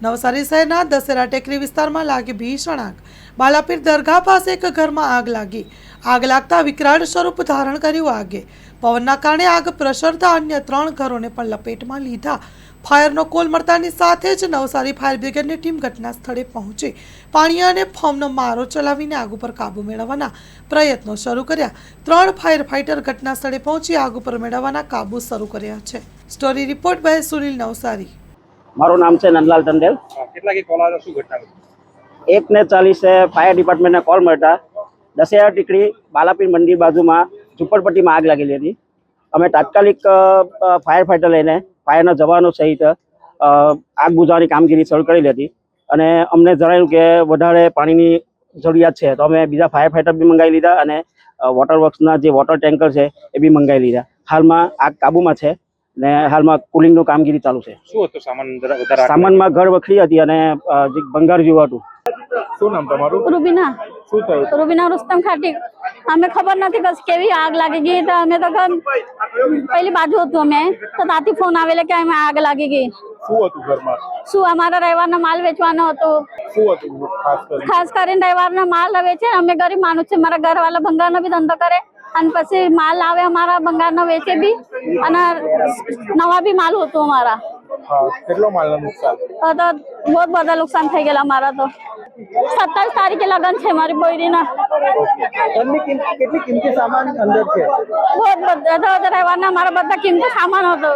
નવસારી શહેરના દશેરા ટેકરી વિસ્તારમાં લાગી ભીષણ આગ। બાલાપીર દરગાહ પાસે એક ઘરમાં આગ લાગી। આગ લાગતા વિકરાળ સ્વરૂપ ધારણ કર્યું આગે। પવનના કારણે આગ પ્રસરતા અન્ય 3 ઘરોને પણ લપેટમાં લીધા। ફાયરનો કોલ મળતાની સાથે જ નવસારી ફાયર બ્રિગેડની ટીમ ઘટના સ્થળે પહોંચી પાણી અને ફોર્મનો મારો ચલાવીને આગ ઉપર કાબુ મેળવવાના પ્રયત્નો શરૂ કર્યા। 3 ફાયર ફાઇટર ઘટના સ્થળે પહોંચી આગ ઉપર મેળવવાના કાબુ શરૂ કર્યા છે। Story report by Sunil Navsari. મારું નામ છે નંદલાલ ટંડેલ। કેટલા કે કોલ આવ્યો, શું ઘટના બની? 1:40 ફાયર ડિપાર્ટમેન્ટને કોલ મળતા દશેરા ટીકડી બાલાપીર મંદિર બાજુમાં ઝુંપડપટ્ટીમાં આગ લાગેલી હતી। અમે તાત્કાલિક ફાયર ફાઇટર લઈને ફાયરના જવાનો સહિત આગ બુઝાવવાની કામગીરી શરૂ કરેલી હતી અને અમને જણાવ્યું કે વધારે પાણીની જરૂરિયાત છે તો અમે બીજા ફાયર ફાઇટર બી મંગાવી લીધા અને વોટર વર્ક્સના જે વોટર ટેન્કર છે એ બી મંગાવી લીધા। હાલમાં આગ કાબુમાં છે ને હાલમાં કુલિંગનું કામગીરી ચાલુ છે। શું હતું સામાન? વધારે સામાનમાં ઘર વખરી હતી અને જે ભંગાર જેવું હતું। શું નામ તમારું? રૂબીના શું થયું? રૂબીના रुस्तम खाटी। हमें खबर નથી કે કેવી આગ લાગી ગઈ તો અમે તો પહેલી બાજુ હતું અમે તો ત્યાંથી ફોન આવેલો કે અમે આગ લાગી ગઈ। શું હતું ઘરમાં? શું અમારા રવિવારનો માલ વેચવાનો હતો। શું હતું ખાસ કરીને રવિવારનો માલ વેચે। અમે ગરીબ માણસ છે, મારા ઘરવાળા ભંગારનો બી ધંધો કરે અને પછી માલ આવે અમારા ભંગારનો વેચે બી અને નવા બી માલ હતો અમારા। હા, કેટલો માલનું નુકસાન? તો બહુ બધા નુકસાન થઈ ગયેલા અમારા તો। 27 તારીખે લગન છે મારી બોયરીના। કેટલી કિંમતી સામાન અંદર છે? બહુ બધા રહેવાના મારા બધા કિંમતી સામાન હતો।